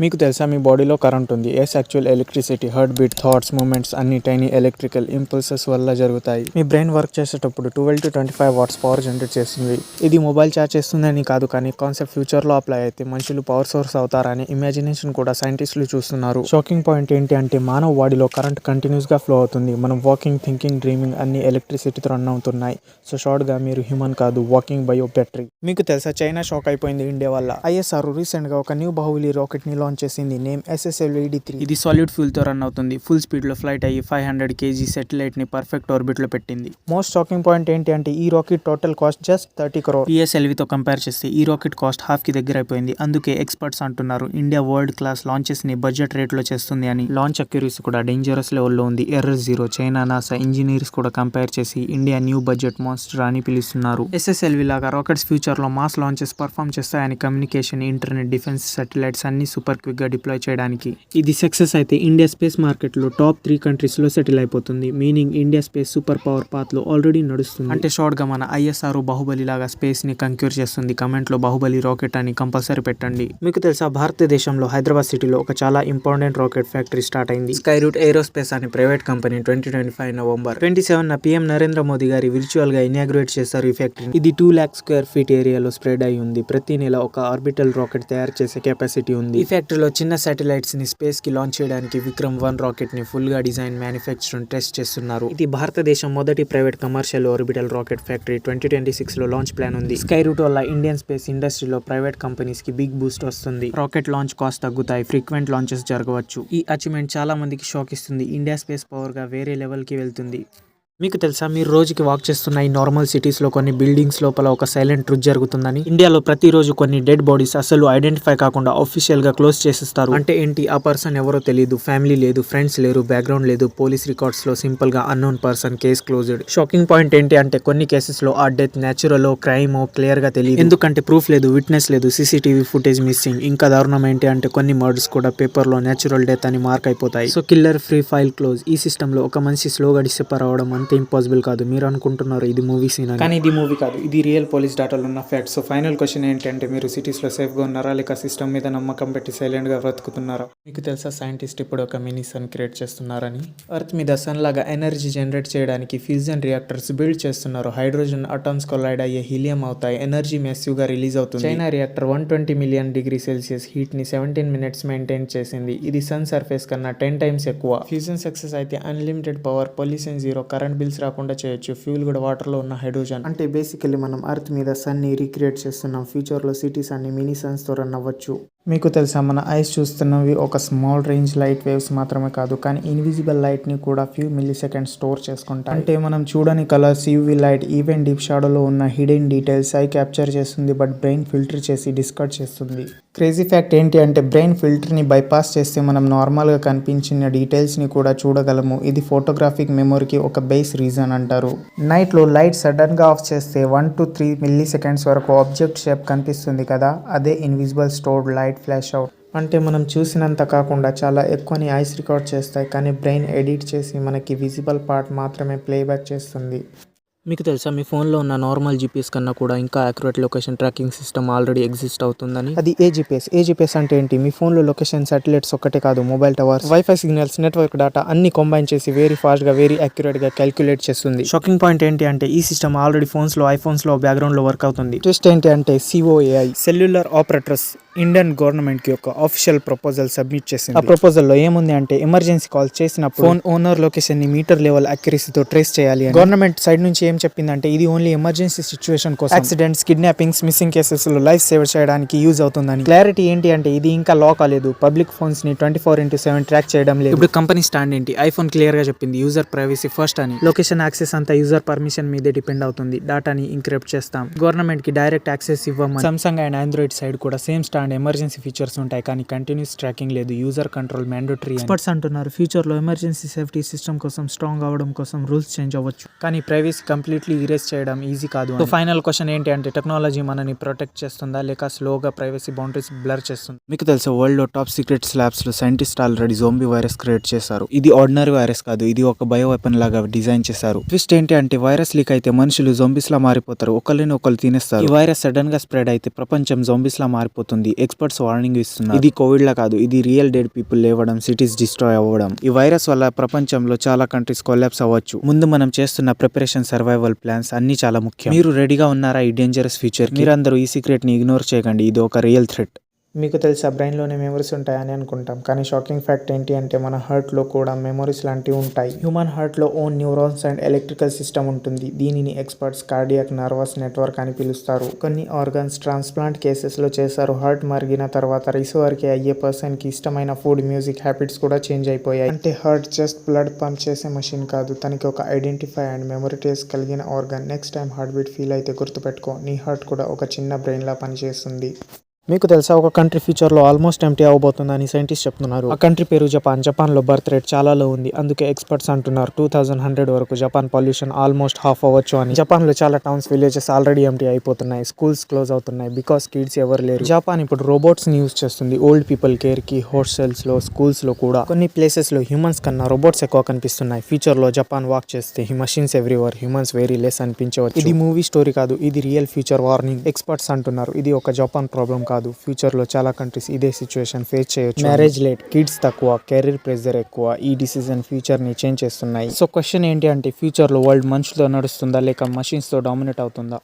మీకు తెలుసా మీ బాడీలో కరెంట్ ఉంది. Yes actual electricity, heart beat, thoughts, moments అన్ని టైనీ ఎలక్ట్రికల్ ఇంపల్సెస్ వల్ల జరుగుతాయి. మీ బ్రెయిన్ వర్క్ చేసేటప్పుడు 12 to 25 వాట్స్ పవర్ జనరేట్ చేస్తుంది. ఇది మొబైల్ ఛార్జ్ చేస్తుందని కాదు, కానీ కాన్సెప్ట్ ఫ్యూచర్లో అప్లై అయితే మనుషులు పవర్ సోర్స్ అవుతారని ఇమాజినేషన్ కూడా సైంటిస్టులు చూస్తున్నారు. షాకింగ్ పాయింట్ ఏంటి అంటే మానవ బాడీలో కరెంట్ కంటిన్యూస్ గా ఫ్లో అవుతుంది. మనం వాకింగ్, థింకింగ్, డ్రీమింగ్ అన్ని ఎలక్ట్రిసిటీతో రన్ అవుతున్నాయి. సో షార్ట్ గా మీరు హ్యూమన్ కాదు, వాకింగ్ బయో బ్యాటరీ. మీకు తెలుసా చైనా షాక్ అయిపోయింది ఇండియా వల్ల. ఐఎస్ఆర్ రీసెంట్ గా ఒక న్యూ బాహుబలి రాకెట్ ని లాంచ్ చేసింది. Name SSLV-3. ఇది సాలిడ్ ఫ్యూల్ తో రన్ అవుతుంది. ఫుల్ స్పీడ్ లో ఫ్లైట్ అయ్యి 500 kg సెటిలైట్ ని పర్ఫెక్ట్ ఆర్బిట్ లో పెట్టింది. మోస్ట్ షాకింగ్ పాయింట్ ఏంటి అంటే ఈ rocket total cost just 30 crore. PSLV తో కంపేర్ చేస్తే ఈ రాకెట్ కాస్ట్ హాఫ్ కి దగ్గర అయిపోయింది. అందుకే ఎక్స్పర్ట్స్ అంటున్నారు ఇండియా వరల్డ్ క్లాస్ లాంచెస్ ని బడ్జెట్ రేట్ లో చేస్తుంది అని. లాంచ్ అక్యురసీ కూడా డేంజరస్ లెవెల్ లో ఉంది. Error zero. China, NASA engineers కూడా కంపేర్ చేసి ఇండియా న్యూ బడ్జెట్ మాన్స్టర్ అని పిలుస్తున్నారు. SSLV లాగా రాకెట్స్ ఫ్యూచర్ లో మాస్ లాంచెస్ పర్ఫామ్ చేస్తాయని కమ్యూనికేషన్, ఇంటర్నెట్, డిఫెన్స్, సాటిలైట్స్ అన్ని సూపర్ క్విక్ గా డిప్లాయ్ చేయడానికి. ఇది సక్సెస్ అయితే ఇండియా స్పేస్ మార్కెట్ లో టాప్ 3 కంట్రీస్ లో సెటిల్ అయిపోతుంది. Meaning India space super power path లో ఆల్రెడీ నడుస్తుంది. అంటే షార్ట్ గా మన ISR బాహుబలి లాగా స్పేస్ ని కంక్యూర్ చేస్తుంది. కమెంట్ లో బాహుబలి రాకెట్ అని కంపల్సరీ పెట్టండి. మీకు తెలుసా భారతదేశంలో హైదరాబాద్ సిటీలో ఒక చాలా ఇంపార్టెంట్ రాకెట్ ఫ్యాక్టరీ స్టార్ట్ అయింది. స్కై రూట్ ఏరోస్పేస్ అని private company 2025 November 27 PM Narendra Modi గారి విర్చువల్ గా ఇనాగ్రేట్ చేశారు ఈ ఫ్యాక్టరీ. ఇది 2 lakh square feet ఏరియాలో స్ప్రెడ్ అయి ఉంది. ప్రతి నెల ఒక ఆర్బిటల్ రాకెట్ తయారు చేసే కెపాసిటీ ఉంది. ఈ ఫ్యాక్టరీలో చిన్న శాటిలైట్స్ ని స్పేస్ కి లాంచ్ చేయడానికి విక్రమ్-1 రాకెట్ ని ఫుల్ గా డిజైన్, మ్యానుఫ్యాక్చరింగ్, టెస్ట్ చేస్తున్నారు. ఇది భారతదేశం మొదటి private commercial orbital rocket factory. 2026 లో లాంచ్ ప్లాన్ ఉంది. స్కై రూట్ వల్ల ఇండియన్ స్పేస్ ఇండస్ట్రీలో ప్రైవేట్ కంపెనీస్ కి బిగ్ బూస్ట్ వస్తుంది. రాకెట్ లాంచ్ కాస్ట్ తగ్గుతాయి. ఫ్రీక్వెంట్ లాంచెస్ జరగవచ్చు. ఈ అచీవ్మెంట్ చాలా మందికి షాక్ ఇస్తుంది. ఇండియా స్పేస్ పవర్ గా వేరే లెవెల్ కి వెళ్తుంది. మీకు తెలుసా మీరు రోజుకి వాక్ చేస్తున్న ఈ నార్మల్ సిటీస్ లో కొన్ని బిల్డింగ్స్ లోపల ఒక సైలెంట్ ట్రూత్ జరుగుతుందని. ఇండియాలో ప్రతిరోజు కొన్ని డెడ్ బాడీస్ అసలు ఐడెంటిఫై కాకుండా ఆఫీషియల్ గా క్లోజ్ చేసేస్తారు. అంటే ఏంటి? ఆ పర్సన్ ఎవరో తెలియదు, ఫ్యామిలీ లేదు, ఫ్రెండ్స్ లేరు, బ్యాక్గ్రౌండ్ లేదు, పోలీస్ రికార్డ్స్ లో సింపుల్ గా unknown person, case closed. Shocking point ఏంటి అంటే కొన్ని కేసెస్ లో ఆ డెత్ న్యాచురల్ క్రైమ్ క్లియర్ గా తెలియదు. ఎందుకంటే ప్రూఫ్ లేదు, విట్నెస్ లేదు, సీసీటీవీ ఫుటేజ్ మిస్సింగ్. ఇంకా దారుణం ఏంటి అంటే కొన్ని మర్డర్స్ కూడా పేపర్ లో న్యాచురల్ డెత్ అని మార్క్ అయిపోతాయి. So killer free, file close. ఈ సిస్టమ్ లో ఒక మనిషి స్లోగా డిసెపర్ అవడం అంతే ఇంపాసిబుల్ కాదు. మీరు అనుకుంటున్నారు ఇది మూవీ సీన్ అని, కానీ ఇది మూవీ కాదు, ఇది రియల్ పోలీస్ డేటాలో ఉన్న ఫ్యాక్ట్. సో ఫైనల్ క్వశ్చన్ ఏంటంటే మీరు సిటీస్ లో సేఫ్ గా ఉన్నారా, లేక సిస్టమ్ మీద నమ్మకం పెట్టి సైలెంట్ గా బ్రతుకుతున్నారా? మీకు తెలుసా సైంటిస్ట్ ఇప్పుడు ఒక మినీ సన్ క్రియేట్ చేస్తున్నారని. ఎర్త్ మీద సన్ లాగా ఎనర్జీ జనరేట్ చేయడానికి ఫ్యూజన్ రియాక్టర్స్ బిల్డ్ చేస్తున్నారు. హైడ్రోజన్ అటామ్స్ కొలైడ్ అయ్యే హీలియం అవుతాయి. ఎనర్జీ మెసివ్ గా రిలీజ్ అవుతుంది. China reactor 120 million degrees Celsius heat ని 17 minutes మెయింటైన్ చేసింది. ఇది సన్ సర్ఫేస్ కన్నా 10 times ఎక్కువ. ఫ్యూజన్ సక్సెస్ అయితే unlimited power, pollution zero, current bills రాకుండా చేయొచ్చు. ఫ్యూల్ కూడా వాటర్ లో ఉన్న హైడ్రోజన్. అంటే బేసికల్లీ మనం ఎర్త్ మీద సన్ ని రీక్రియేట్ చేస్తున్నాం. ఫ్యూచర్ లో సిటీస్ అన్ని మినీ సన్స్ తో రన్ అవ్వచ్చు. మీకు తెలుసా మన ఐస్ చూస్తున్నవి ఒక స్మాల్ రేంజ్ లైట్ వేవ్స్ మాత్రమే కాదు, కానీ ఇన్విజిబుల్ లైట్ ని కూడా ఫ్యూ మిల్లీ సెకండ్ స్టోర్ చేసుకుంటాయి. అంటే మనం చూడని colours, UV light, even deep షాడోలో ఉన్న హిడెన్ డీటెయిల్స్ ఐ క్యాప్చర్ చేస్తుంది. బట్ బ్రెయిన్ ఫిల్టర్ చేసి డిస్కార్డ్ చేస్తుంది. క్రేజీ ఫ్యాక్ట్ ఏంటి అంటే బ్రెయిన్ ఫిల్టర్ ని బైపాస్ చేస్తే మనం నార్మల్ గా కనిపించిన డీటెయిల్స్ ని కూడా చూడగలము. ఇది ఫోటోగ్రాఫిక్ మెమొరీకి ఒక బేస్ రీజన్ అంటారు. నైట్ లో లైట్ సడన్ గా ఆఫ్ చేస్తే 1 to 3 milliseconds వరకు ఆబ్జెక్ట్ షేప్ కనిపిస్తుంది కదా, అదే invisible stored light flash out. అంటే మనం చూసినంత కాకుండా చాలా ఎక్కువని ఐస్ రికార్డ్ చేస్తాయి, కానీ బ్రెయిన్ ఎడిట్ చేసి మనకి విజిబుల్ పార్ట్ మాత్రమే ప్లేబ్యాక్ చేస్తుంది. మీకు తెలుసా మీ ఫోన్లో ఉన్న నార్మల్ జీపీఎస్ కన్నా కూడా ఇంకా accurate location tracking system already exist అవుతుందని. అది ఏజీపీఎస్ అంటే ఏంటి? మీ ఫోన్లో లొకేషన్ సాటిలైట్స్ ఒక్కటే కాదు, mobile towers, wifi signals, network data అన్ని కంబైన్ చేసి వెరీ ఫాస్ట్ గా, వెరీ యాక్యురేట్ గా క్యాల్కులేట్ చేస్తుంది. షాకింగ్ పాయింట్ ఏంటి అంటే ఈ సిస్టమ్ ఆల్రెడీ ఐఫోన్స్ లో బ్యాక్గ్రౌండ్ లో వర్క్ అవుతుంది. ట్విస్ట్ ఏంటి అంటే COAI cellular operators Indian government కి ఒక ఆఫీషియల్ ప్రపోజల్ సబ్మిట్ చేసింది. ఆ ప్రపోజల్ లో ఏముంది అంటే ఎమర్జెన్సీ కాల్ చేసినప్పుడు ఫోన్ ఓనర్ లొకేషన్ ని మీటర్ లెవెల్ అక్యురసీతో ట్రేస్ చేయాలి. గవర్నమెంట్ సైడ్ నుంచి ఏం చెప్పిందంటే ఇది ఓన్లీ ఎమర్జెన్సీ సిచ్యువేషన్ కోసం, యాక్సిడెంట్స్, కిడ్నాపింగ్స్, మిస్సింగ్ కేసెస్ లో లైఫ్ సేవ్ చేయడానికి యూజ్ అవుతుందని. క్లారిటీ ఏంటి అంటే ఇది ఇంకా లా కాలేదు. పబ్లిక్ ఫోన్స్ ని 24/7 ట్రాక్ చేయడం లేదు. ఇప్పుడు కంపెనీ స్టాండ్ ఏంటి? ఐఫోన్ క్లియర్ గా చెప్పింది యూజర్ ప్రైవసీ ఫస్ట్ అని. లొకేషన్ యాక్సెస్ అంతా యూజర్ పర్మిషన్ మీదే డిపెండ్ అవుతుంది. డాటాని ఇంక్రిప్ట్ చేస్తాం. గవర్నమెంట్ కి డైరెక్ట్ యాక్సెస్ ఇవ్వమని. సామ్సంగ్ అండ్ ఆండ్రాయిడ్ సైడ్ కూడా సేమ్ స్టాండ్. ఎమర్జెన్సీ ఫీచర్స్ ఉంటాయి, కానీ కంటిన్యూస్ ట్రాకింగ్ లేదు. User control mandatory. ఎక్స్పర్ట్స్ అంటున్నారు ఫ్యూచర్ లో ఎమర్జెన్సీ సేఫ్టీ సిస్టమ్ కోసం స్ట్రాంగ్ అవడం కోసం రూల్స్ చేంజ్ అవ్వచ్చు, కానీ ప్రైవసీ కంప్లీట్లీ ఇరేజ్ చేయడం ఈజీ కాదు. సో ఫైనల్ క్వశ్చన్ ఏంటి అంటే టెక్నాలజీ మనని ప్రొటెక్ట్ చేస్తుందా, లేక స్లోగా ప్రైవసీ బౌండరీస్ బ్లర్ చేస్తుంది? మీకు తెలుసా వరల్డ్ లో టాప్ సీక్రెట్స్ ల్యాబ్స్ లో scientist already zombie virus create చేశారు. ఇది ఆర్డినరీ వైరస్ కాదు, ఇది ఒక బయో వెపన్ లాగా డిజైన్ చేశారు. ట్విస్ట్ ఏంటి అంటే వైరస్ లీక్ అయితే మనుషులు జోంబీస్ లా మారిపోతారు, ఒకరిని ఒకరు తినేస్తారు. ఈ వైరస్ సడన్ గా స్ప్రెడ్ అయితే ప్రపంచం జోంబీస్ లా మారిపోతుంది. ఎక్స్పర్ట్స్ వార్నింగ్ ఇస్తున్నారు. ఇది కోవిడ్ లా కాదు, ఇది రియల్ డెడ్ పీపుల్ లేవడం, సిటీస్ డిస్ట్రాయ్ అవ్వడం. ఈ వైరస్ వల్ల ప్రపంచంలో చాలా కంట్రీస్ కొలాప్స్ అవ్వచ్చు. ముందు మనం చేస్తున్న ప్రిపరేషన్, సర్వైవల్ ప్లాన్స్ అన్ని చాలా ముఖ్యం. మీరు రెడీగా ఉన్నారా ఈ డేంజరస్ ఫ్యూచర్? మీరందరూ ఈ సీక్రెట్ ని ఇగ్నోర్ చేయకండి, ఇది ఒక రియల్ థ్రెట్. మీకు తెలుసా బ్రెయిన్లోనే మెమరీస్ ఉంటాయని అనుకుంటాం, కానీ షాకింగ్ ఫ్యాక్ట్ ఏంటి అంటే మన హార్ట్లో కూడా మెమరీస్ లాంటివి ఉంటాయి. హ్యూమన్ హార్ట్లో own neurons and electrical system ఉంటుంది. దీనిని ఎక్స్పర్ట్స్ కార్డియాక్ నర్వస్ నెట్వర్క్ అని పిలుస్తారు. కొన్ని ఆర్గన్స్ ట్రాన్స్ప్లాంట్ కేసెస్లో చేశారు. హార్ట్ మరిగిన తర్వాత రిసీవర్కి అయ్యే పర్సన్కి ఇష్టమైన ఫుడ్, మ్యూజిక్ హ్యాబిట్స్ కూడా చేంజ్ అయిపోయాయి. అంటే హార్ట్ జస్ట్ బ్లడ్ పంప్ చేసే మెషిన్ కాదు, తనకి ఒక ఐడెంటిఫై అండ్ మెమరీ టేస్ట్ కలిగిన organ. Next time heart beat feel అయితే గుర్తుపెట్టుకో, నీ హార్ట్ కూడా ఒక చిన్న బ్రెయిన్లా పనిచేస్తుంది. మీకు తెలుసా ఒక కంట్రీ ఫ్యూచర్లో ఆల్మోస్ట్ ఎంటీ అవబోతుందని సైంటిస్ట్ చెప్తున్నారు. ఆ కంట్రీ పేరు జపాన్. జపాన్లో బర్త్ రేట్ చాలా లో ఉంది. అందుకే ఎక్స్పర్ట్స్ అంటున్నారు 2100 వరకు జపాన్ పొల్యూషన్ ఆల్మోస్ట్ హాఫ్ అవ్వచ్చు అని. జపాన్లో చాలా టౌన్స్, విలేజెస్ ఆల్రెడీ ఎంటీ అయిపోతున్నాయి. స్కూల్స్ క్లోజ్ అవుతున్నాయి బికాస్ కిడ్స్ ఎవరు లేరు. జపాన్ ఇప్పుడు రోబోట్స్ ని యూజ్ చేస్తుంది ఓల్డ్ పీపుల్ కేర్ కి. హాస్టల్స్ లో, స్కూల్స్ లో కూడా కొన్ని ప్లేసెస్ లో హ్యూమన్స్ కన్నా రోబోట్స్ ఎక్కువ కనిపిస్తున్నాయి. ఫ్యూచర్ లో జపాన్ వాక్ చేస్తే machines everywhere, humans very less అనిపించవచ్చు. ఇది మూవీ స్టోరీ కాదు, ఇది రియల్ ఫ్యూచర్ వార్నింగ్. ఎక్స్పర్ట్స్ అంటున్నారు ఇది ఒక జపాన్ ప్రాబ్లం కాదు, ఫ్యూచర్ లో చాలా కంట్రీస్ ఇదే సిచ్యువేషన్ ఫేస్ చేయొచ్చు. మ్యారేజ్ లేట్, కిడ్స్ తక్కువ, కెరీర్ ప్రెషర్ ఎక్కువ. ఈ డిసిజన్ ఫ్యూచర్ ని చేంజ్ చేస్తున్నాయి. సో క్వశ్చన్ ఏంటి అంటే ఫ్యూచర్ లో వరల్డ్ మనుషులతో నడుస్తుందా లేక మషిన్స్ తో డామినేట్ అవుతుందా?